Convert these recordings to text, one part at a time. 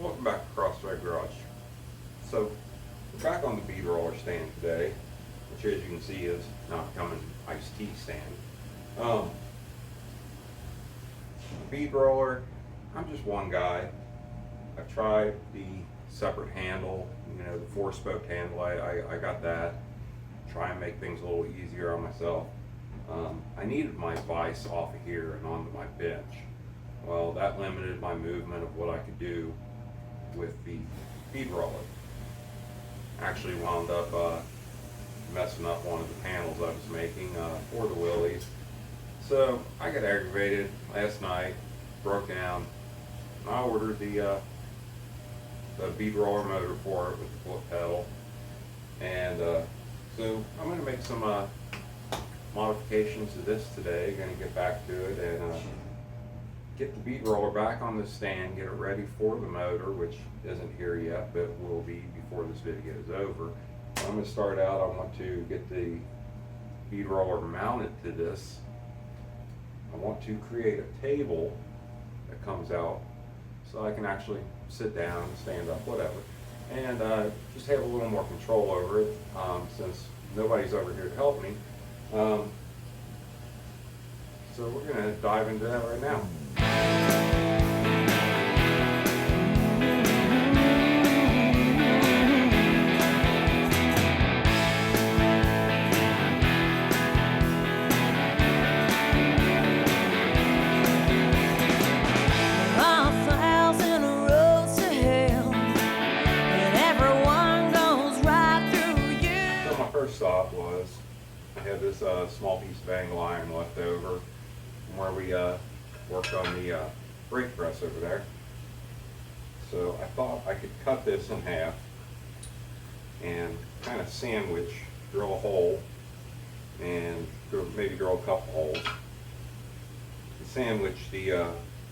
Welcome back across my garage. So we're back on the bead roller stand today, which as you can see is not coming iced tea stand. Bead roller, I'm just one guy. I've tried the separate handle, you know, the 4-spoke handle. I got that. Try and make things a little easier on myself. I needed my vise off of here and onto my bench. Well, that limited my movement of what I could do with the bead roller. Actually wound up messing up one of the panels I was making for the Willies. So I got aggravated last night, broke down, and I ordered the bead roller motor for it with the foot pedal. And so I'm going to make some modifications to this today. Going to get back to it and get the bead roller back on the stand, get it ready for the motor, which isn't here yet, but will be before this video is over. I'm going to start out, I want to get the bead roller mounted to this. I want to create a table that comes out so I can actually sit down, stand up, whatever, and just have a little more control over it since nobody's over here to help me. So we're going to dive into that right now. Stop was I had this small piece of angle iron left over from where we worked on the brake press over there. So I thought I could cut this in half and kind of sandwich, drill a hole, and maybe drill a couple holes. And sandwich the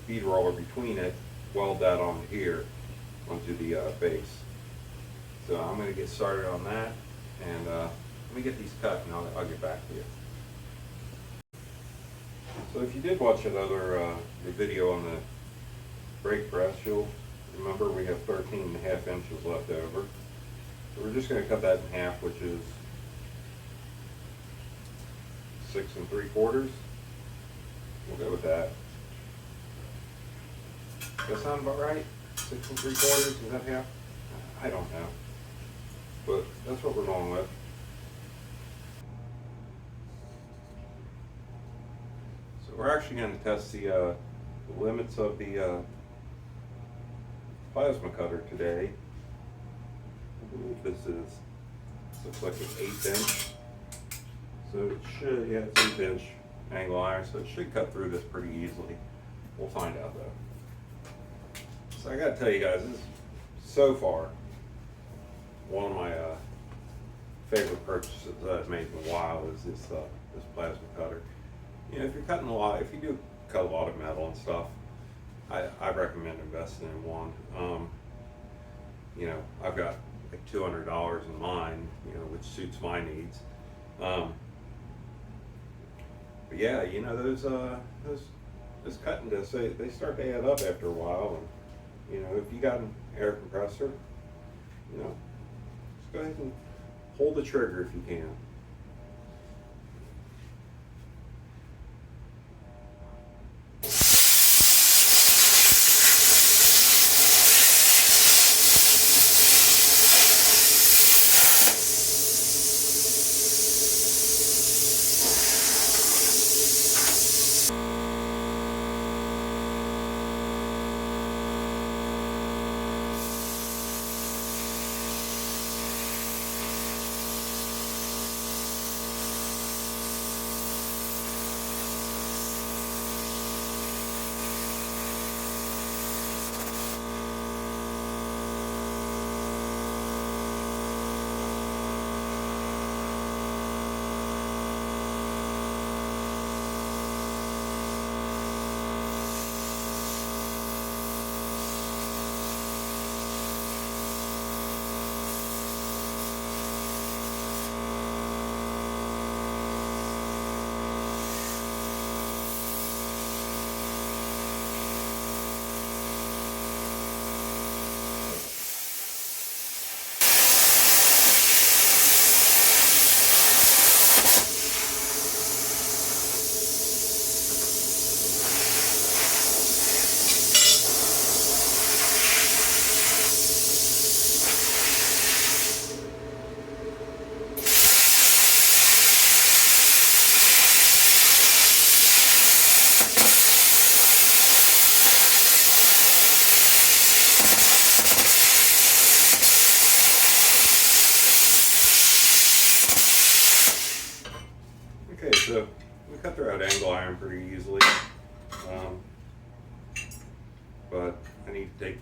bead roller between it, weld that on here onto the base. So I'm going to get started on that, and let me get these cut and I'll get back to you. So if you did watch another the video on the brake press, you'll remember we have 13.5 inches left over. So we're just going to cut that in half, which is 6 3/4. We'll go with that. Does that sound about right? 6 3/4, is that half? I don't know. But that's what we're going with. We're actually going to test the limits of the plasma cutter today. I believe this looks like an 1/8 inch. So it should, yeah, it's 1/8 inch angle iron, so it should cut through this pretty easily. We'll find out though. So I got to tell you guys, this is so far one of my favorite purchases that I've made in a while is this plasma cutter. You know, if you're cutting a lot, if you do cut a lot of metal and stuff, I recommend investing in one. You know, I've got like $200 in mine, you know, which suits my needs. But yeah, you know, those cutting discs, they start to add up after a while. And you know, if you got an air compressor, you know, just go ahead and hold the trigger if you can.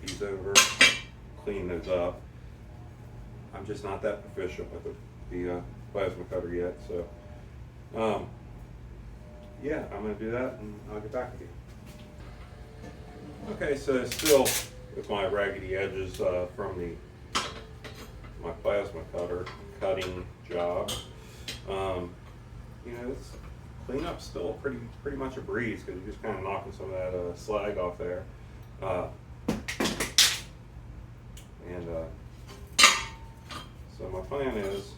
these over, clean those up. I'm just not that proficient with the plasma cutter yet, so yeah, I'm going to do that and I'll get back with you. Okay, so still with my raggedy edges from my plasma cutter cutting job. You know, this cleanup's still pretty much a breeze because you're just kind of knocking some of that slag off there. So my plan is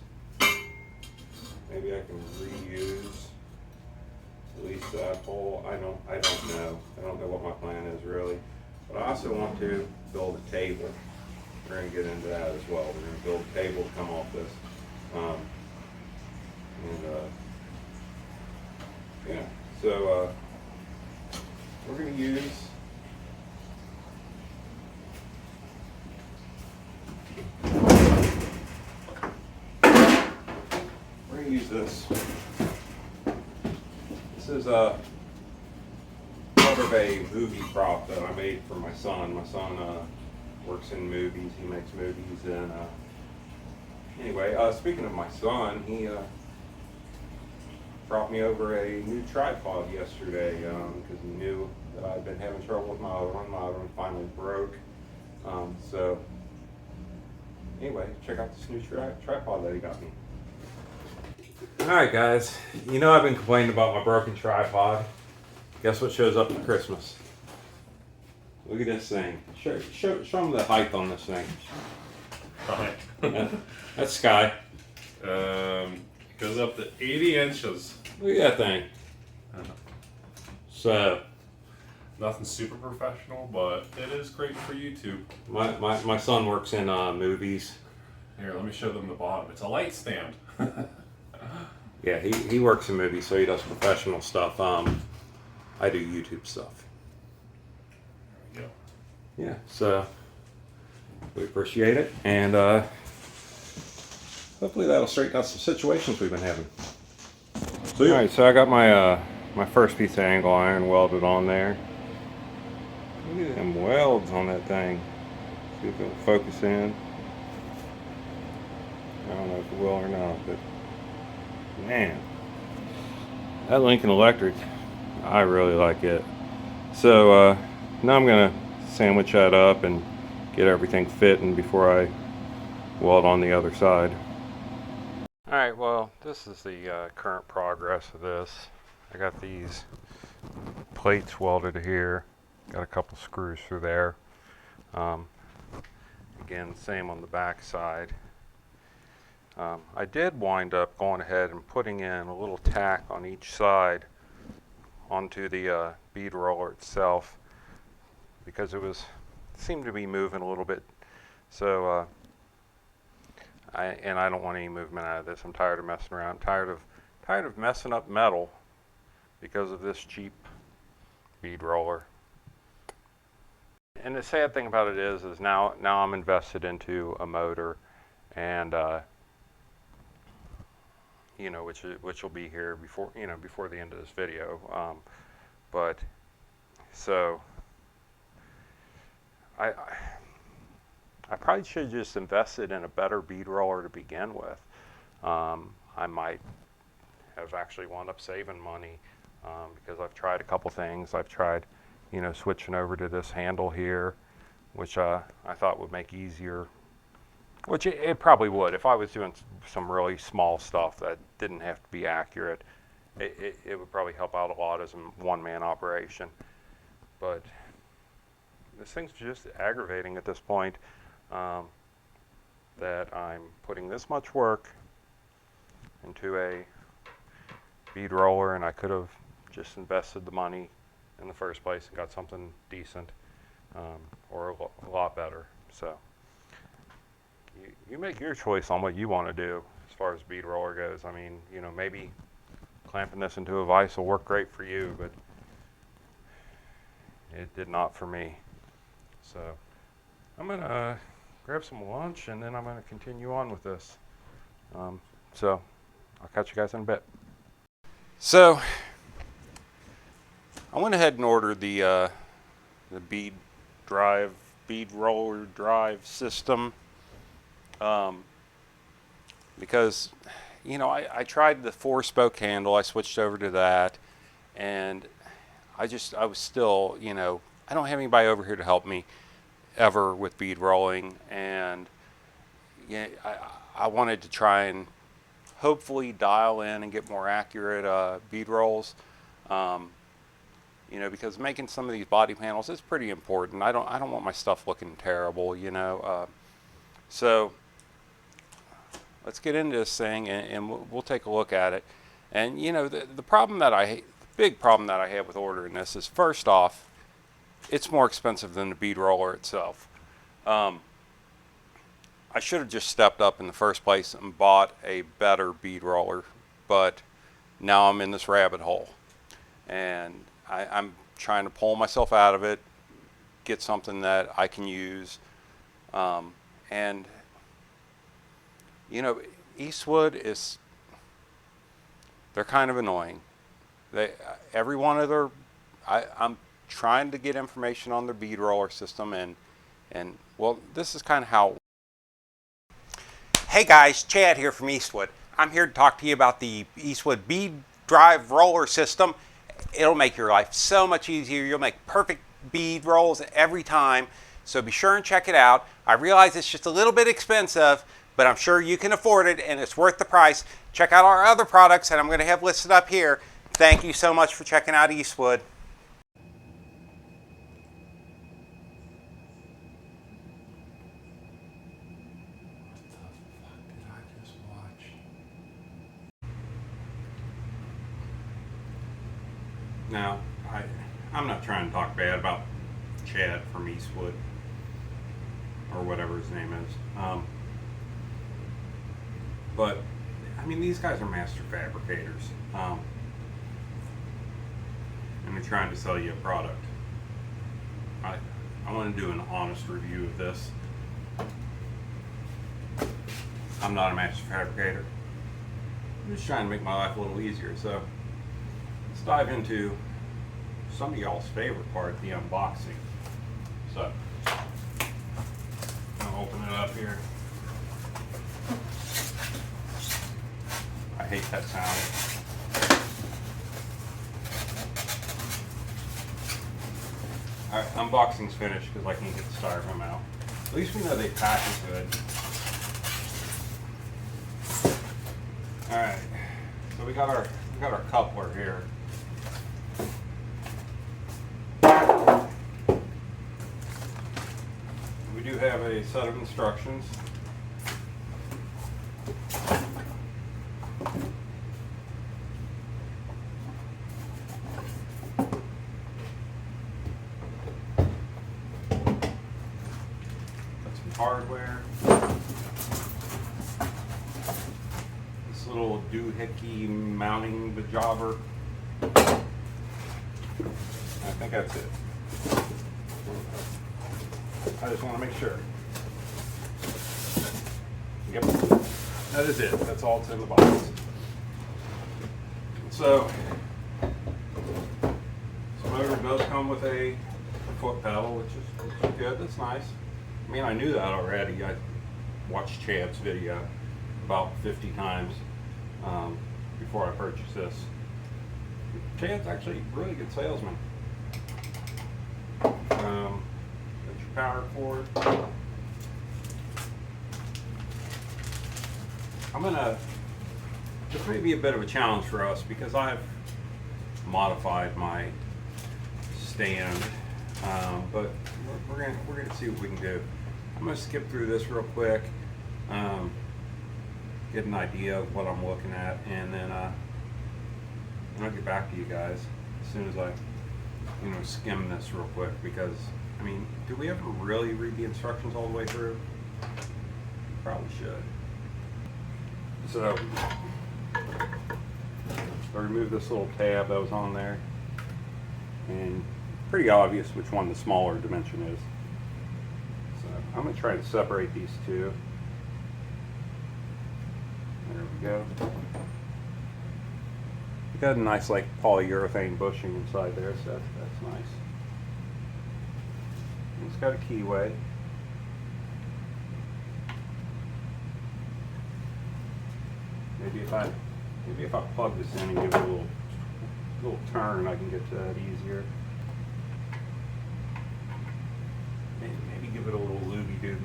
maybe I can reuse at least that hole. I don't know. I don't know what my plan is really. But I also want to build a table. We're going to get into that as well. We're going to build a table to come off this. Yeah, so we're going to use this. This is part of a movie prop that I made for my son. My son works in movies. He makes movies, and anyway, speaking of my son, he brought me over a new tripod yesterday because he knew that I'd been having trouble with my other one. My other one finally broke. So anyway, check out this new tripod that he got me. Alright guys, you know I've been complaining about my broken tripod. Guess what shows up for Christmas? Look at this thing. Show them the height on this thing. That's Sky. It goes up to 80 inches. Look at that thing. So, nothing super professional, but it is great for YouTube. My son works in movies. Here, let me show them the bottom. It's a light stand. Yeah, he works in movies, so he does professional stuff. I do YouTube stuff. There we go. Yeah, so we appreciate it, and hopefully that'll straighten out some situations we've been having. So, all right, so I got my my first piece of angle iron welded on there. Look at them welds on that thing. See if it'll focus in. I don't know if it will or not, but man, that Lincoln Electric, I really like it. So now I'm gonna sandwich that up and get everything fitting before I weld on the other side. Alright, well, this is the current progress of this. I got these plates welded here, got a couple screws through there. Again, same on the back side. I did wind up going ahead and putting in a little tack on each side onto the bead roller itself because it seemed to be moving a little bit. So I don't want any movement out of this. I'm tired of messing around. I'm tired of messing up metal because of this cheap bead roller. And the sad thing about it is now I'm invested into a motor, and you know, which will be here before the end of this video. But so I probably should have just invested in a better bead roller to begin with. I might have actually wound up saving money because I've tried a couple things. I've tried, you know, switching over to this handle here, which I thought would make easier. Which it probably would. If I was doing some really small stuff that didn't have to be accurate, it would probably help out a lot as a one-man operation. But this thing's just aggravating at this point, that I'm putting this much work into a bead roller, and I could have just invested the money in the first place and got something decent, or a lot better. So you make your choice on what you want to do as far as bead roller goes. I mean, you know, maybe clamping this into a vise will work great for you, but it did not for me. So I'm gonna grab some lunch and then I'm gonna continue on with this. So I'll catch you guys in a bit. So I went ahead and ordered the bead bead roller drive system, because, you know, I tried the 4-spoke handle. I switched over to that, and I was still, you know, I don't have anybody over here to help me ever with bead rolling, and yeah, I wanted to try and hopefully dial in and get more accurate bead rolls. You know, because making some of these body panels is pretty important. I don't want my stuff looking terrible, you know. So let's get into this thing, and we'll take a look at it. And you know, the big problem that I have with ordering this is, first off, it's more expensive than the bead roller itself. I should have just stepped up in the first place and bought a better bead roller, but now I'm in this rabbit hole, and I'm trying to pull myself out of it, get something that I can use. And you know, Eastwood they're kind of annoying. Every one of I'm trying to get information on their bead roller system, and well, this is kind of how. Hey guys, Chad here from Eastwood. I'm here to talk to you about the Eastwood Bead Drive Roller System. It'll make your life so much easier. You'll make perfect bead rolls every time. So be sure and check it out. I realize it's just a little bit expensive, but I'm sure you can afford it, and it's worth the price. Check out our other products that I'm going to have listed up here. Thank you so much for checking out Eastwood. Now, I'm not trying to talk bad about Chad from Eastwood, or whatever his name is. But, I mean, these guys are master fabricators. And they're trying to sell you a product. I want to do an honest review of this. I'm not a master fabricator. I'm just trying to make my life a little easier. So let's dive into some of y'all's favorite part, the unboxing. So I'll open it up here. I hate that sound. Alright, unboxing's finished because I can't get the styrofoam out. At least we know they pack it good. Alright, so we got our coupler here. We do have a set of instructions. Hardware. This little doohickey mounting the jobber. I think that's it. I just want to make sure. Yep, that is it. That's all that's in the box. So, this motor does come with a foot pedal, which is good. That's nice. I mean, I knew that already. I watched Chad's video about 50 times before I purchased this. Chad's actually a really good salesman. That's your power cord. This may be a bit of a challenge for us because I've modified my stand, but we're gonna see what we can do. I'm gonna skip through this real quick, get an idea of what I'm looking at, and then I'll get back to you guys as soon as I, skim this real quick. Because I mean, do we ever really read the instructions all the way through? Probably should. So I removed this little tab that was on there, and pretty obvious which one the smaller dimension is. So I'm going to try to separate these two. There we go. You got a nice like polyurethane bushing inside there, so that's nice. It's got a keyway. Maybe if I plug this in and give it a little turn, I can get to that easier. Maybe give it a little looby dooby.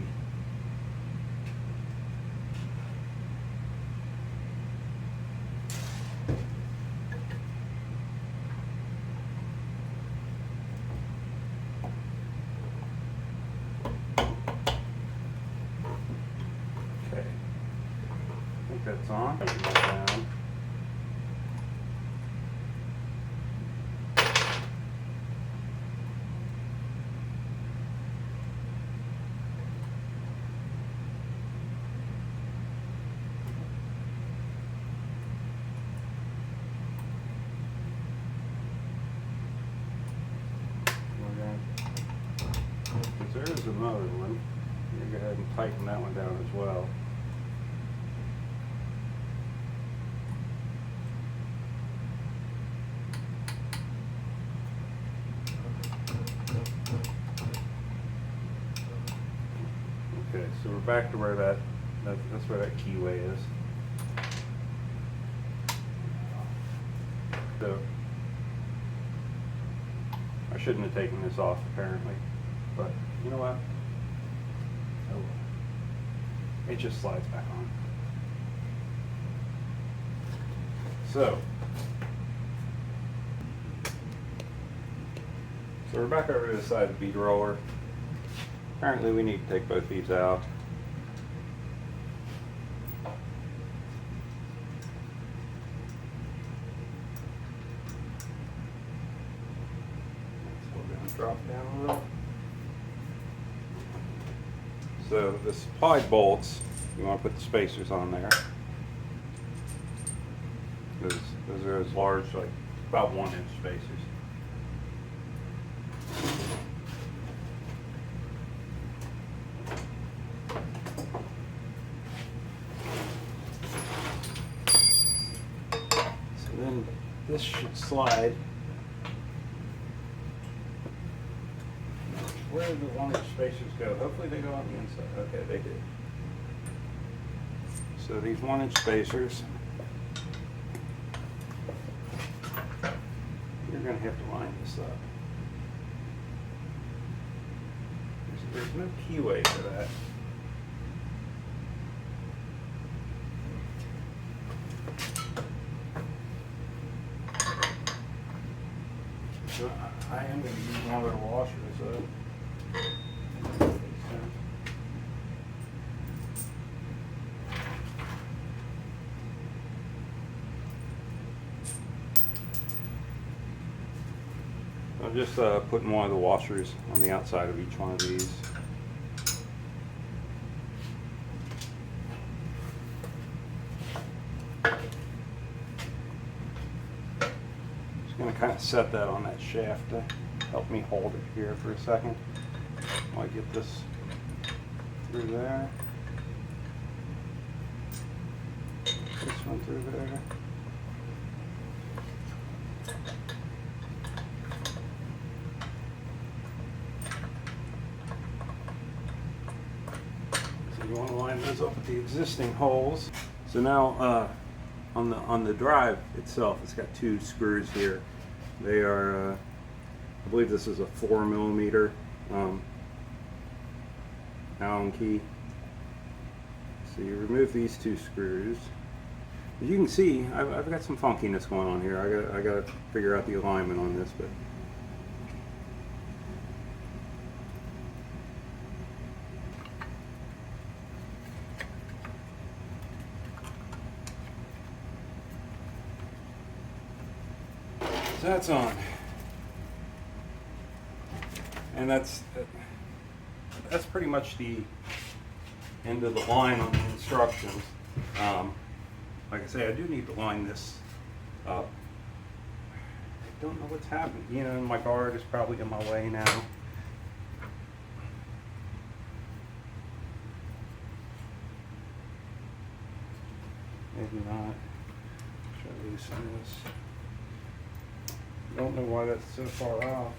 Okay, I think that's on. Put that down. There's another one. You go ahead and tighten that one down as well. Okay, so we're back to where that's where that keyway is. So I shouldn't have taken this off apparently, but you know what? Oh, well. It just slides back on. So we're back over to the side of the bead roller. Apparently we need to take both these out. So we're going to drop down a little. So the supplied bolts, you want to put the spacers on there. Those are as large, like about 1 inch spacers. So then this should slide. Where did the 1 inch spacers go? Hopefully they go on the inside. Okay, they did. So these 1 inch spacers, you're going to have to line this up. There's no keyway for that. So I am going to use one of the washers though. I'm just putting one of the washers on the outside of each one of these. Just going to kind of set that on that shaft to help me hold it here for a second while I get this through there. This one through there. You want to line those up with the existing holes. So now on the drive itself, it's got 2 screws here. They are, I believe this is a 4mm Allen key. So you remove these 2 screws. As you can see, I've got some funkiness going on here. I got to figure out the alignment on this, but. So that's on, and that's pretty much the end of the line on the instructions. Like I say, I do need to line this up. I don't know what's happening. You know, my guard is probably in my way now. Maybe not. Try to loosen this. Don't know why that's so far off.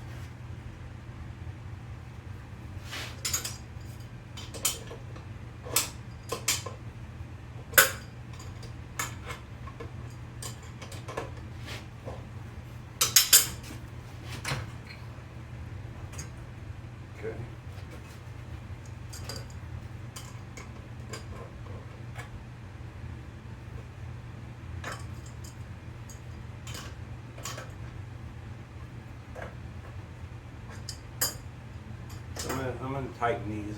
tighten these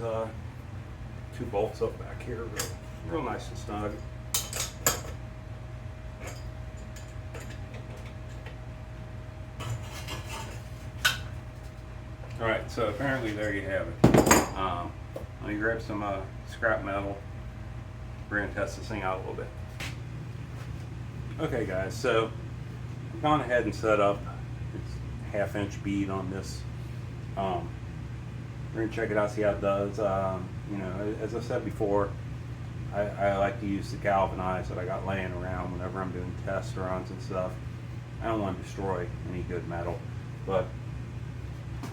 two bolts up back here real nice and snug. Alright, so apparently there you have it. Let me grab some scrap metal. We're going to test this thing out a little bit. Okay guys, so I've gone ahead and set up this 1/2-inch bead on this. We're going to check it out, see how it does. You know, as I said before, I like to use the galvanized that I got laying around whenever I'm doing test runs and stuff. I don't want to destroy any good metal, but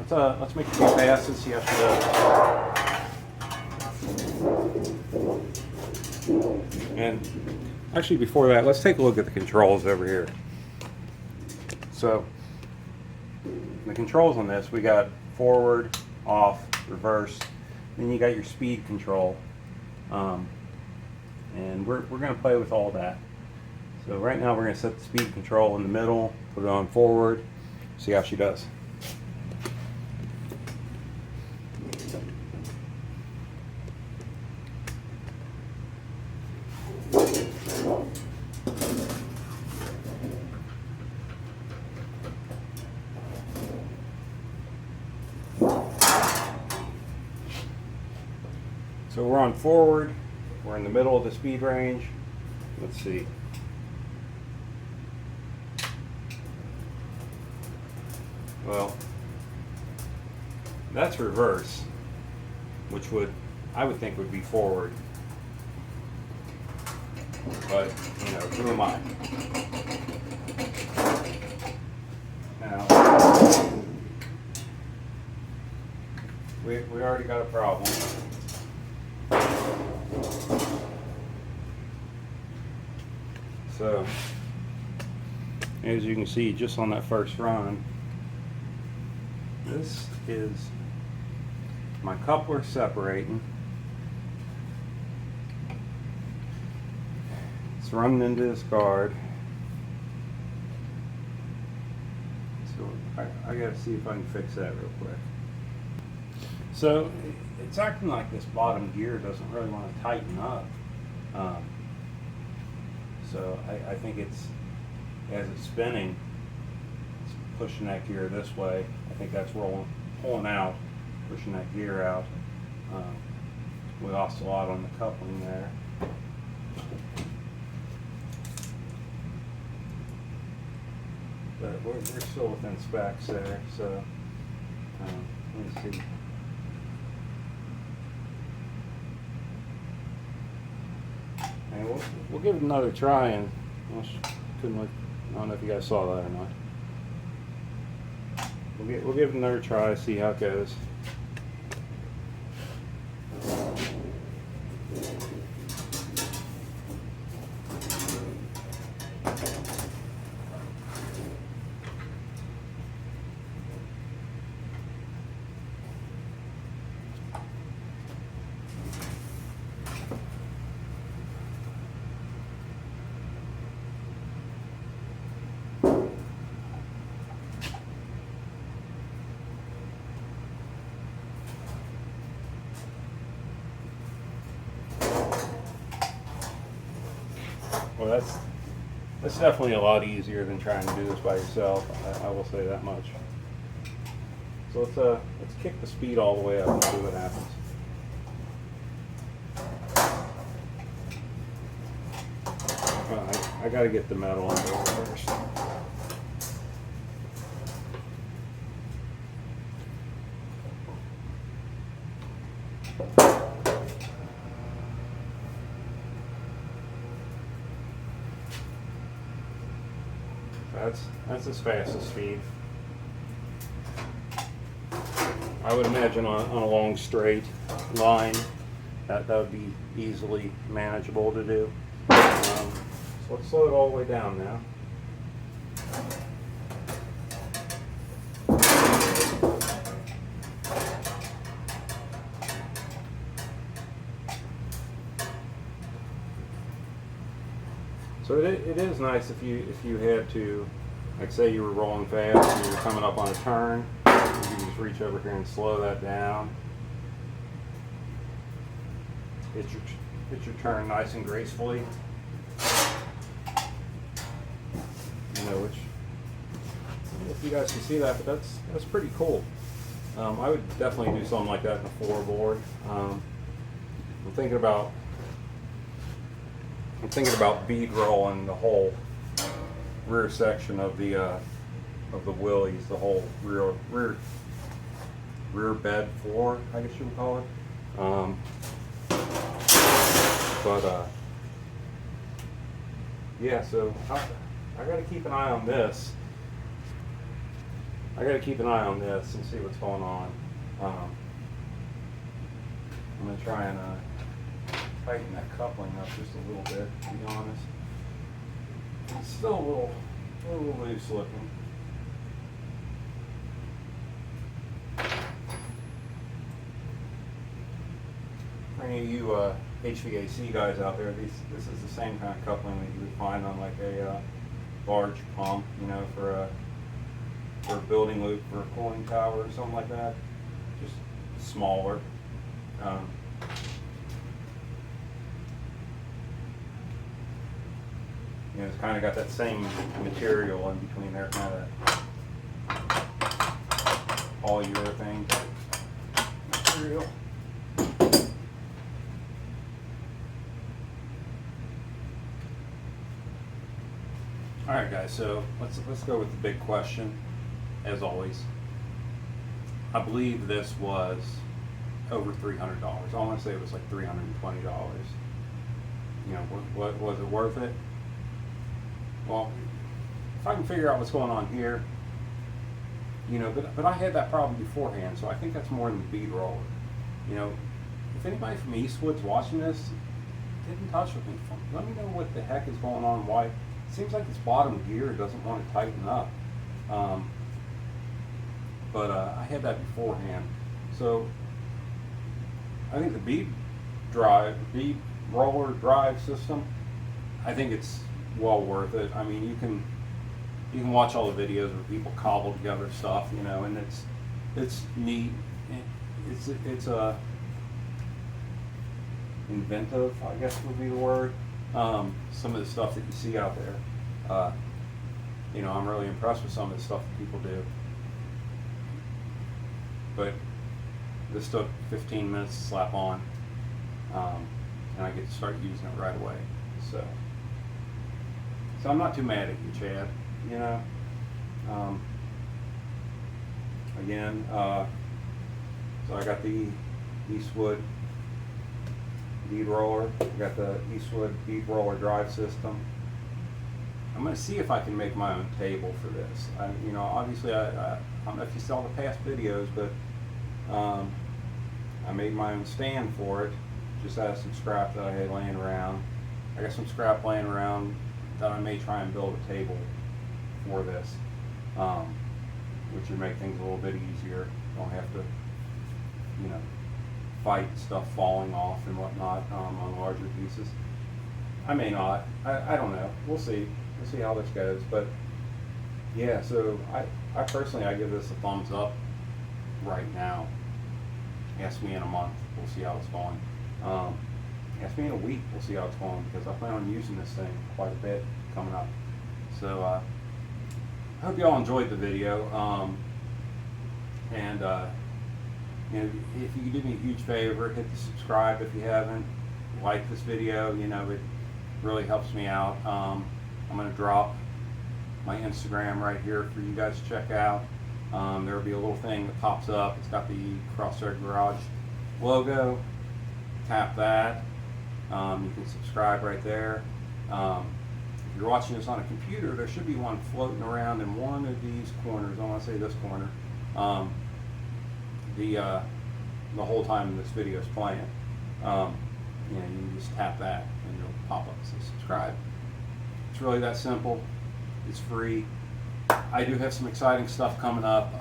let's make a few passes, see how she does. And actually, before that, let's take a look at the controls over here. So the controls on this, we got forward, off, reverse, then you got your speed control, and we're going to play with all that. So right now we're going to set the speed control in the middle, put it on forward, see how she does. So we're on forward, we're in the middle of the speed range. Let's see. Well, that's reverse, which I would think would be forward. But, you know, who am I? Now, we already got a problem. So, as you can see, just on that first run, this is my coupler separating. It's running into this guard. So I gotta see if I can fix that real quick. So it's acting like this bottom gear doesn't really want to tighten up. So I think it's, as it's spinning, it's pushing that gear this way. I think that's pulling out, pushing that gear out. We lost a lot on the coupling there. But we're still within specs there, so let me see. And we'll give it another try, and I don't know if you guys saw that or not. We'll give it another try, see how it goes. Well, that's definitely a lot easier than trying to do this by yourself. I will say that much. So let's kick the speed all the way up and see what happens. I got to get the metal under it first. That's as fast as speed. I would imagine on a long straight line that would be easily manageable to do. So let's slow it all the way down now. So it is nice if you had to, like say you were rolling fast and you were coming up on a turn, you can just reach over here and slow that down. hit your turn nice and gracefully. You know, which, I don't know if you guys can see that, but that's pretty cool. I would definitely do something like that in a floorboard. I'm thinking about bead rolling the whole rear section of the willies, the whole rear bed floor, I guess you would call it. Yeah, so I got to keep an eye on this. I got to keep an eye on this and see what's going on. I'm going to try and tighten that coupling up just a little bit, to be honest. It's still a little loose looking. For any of you HVAC guys out there, this is the same kind of coupling that you would find on like a large pump, you know, for a building loop for a cooling tower or something like that. Just smaller. You know, it's kind of got that same material in between there, kind of polyurethane material. All right, guys. So let's go with the big question, as always. I believe this was over $300. I want to say it was like $320. You know, what was it worth it? Well, if I can figure out what's going on here, you know, but I had that problem beforehand, so I think that's more than the bead roller. You know, if anybody from Eastwood's watching this, get in touch with me. Let me know what the heck is going on. Why it seems like this bottom gear doesn't want to tighten up. I had that beforehand, so I think the bead roller drive system, I think it's well worth it. I mean, you can watch all the videos where people cobble together stuff, you know, and it's neat. It's inventive, I guess would be the word. Some of the stuff that you see out there, you know, I'm really impressed with some of the stuff that people do. But this took 15 minutes to slap on, and I get to start using it right away. So I'm not too mad at you, Chad. You know. Again, so I got the Eastwood bead roller. I got the Eastwood bead roller drive system. I'm going to see if I can make my own table for this. You know, obviously, I don't know if you saw the past videos, but I made my own stand for it, just out of some scrap that I had laying around. I got some scrap laying around that I may try and build a table for this, which would make things a little bit easier. Don't have to, you know, fight stuff falling off and whatnot on larger pieces. I may not. I don't know. We'll see. We'll see how this goes. But yeah, so I personally, I give this a thumbs up right now. Ask me in a month, we'll see how it's going. Ask me in a week, we'll see how it's going, because I plan on using this thing quite a bit coming up. So I hope you all enjoyed the video. You know, if you could do me a huge favor, hit the subscribe if you haven't. Like this video, you know, it really helps me out. I'm going to drop my Instagram right here for you guys to check out. There will be a little thing that pops up. It's got the Crossroad Garage logo. Tap that. You can subscribe right there. If you're watching this on a computer, there should be one floating around in one of these corners. I want to say this corner. The whole time this video is playing. You know, you can just tap that and it'll pop up and say subscribe. It's really that simple. It's free. I do have some exciting stuff coming up.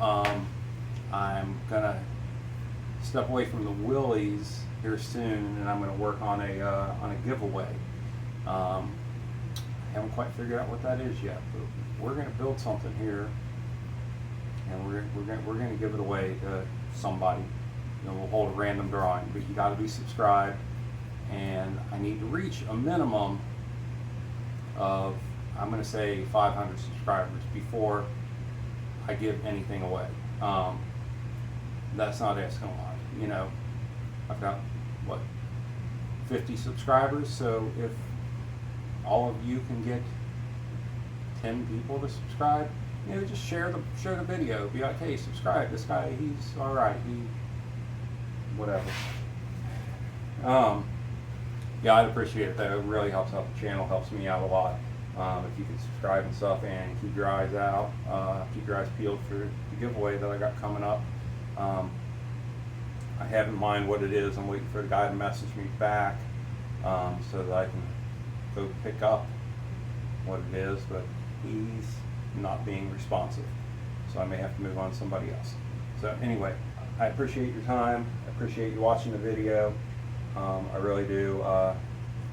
I'm gonna step away from the Willies here soon, and I'm gonna work on a giveaway. I haven't quite figured out what that is yet, but we're gonna build something here, and we're gonna give it away to somebody. You know, we'll hold a random drawing, but you got to be subscribed, and I need to reach a minimum of, I'm going to say 500 subscribers before I give anything away. That's not asking a lot. You know, I've got, what, 50 subscribers, so if all of you can get 10 people to subscribe, you know, just share the video. Be like, hey, subscribe. This guy, he's all right. He, whatever. Yeah, I'd appreciate it. That it really helps out the channel. Helps me out a lot. If you can subscribe and stuff, and keep your eyes out, keep your eyes peeled for the giveaway that I got coming up. I have in mind what it is. I'm waiting for the guy to message me back so that I can go pick up what it is, but he's not being responsive, so I may have to move on to somebody else. So anyway, I appreciate your time. I appreciate you watching the video. I really do.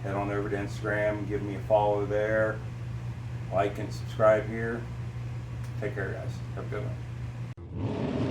Head on over to Instagram, give me a follow there, like and subscribe here. Take care, guys. Have a good one.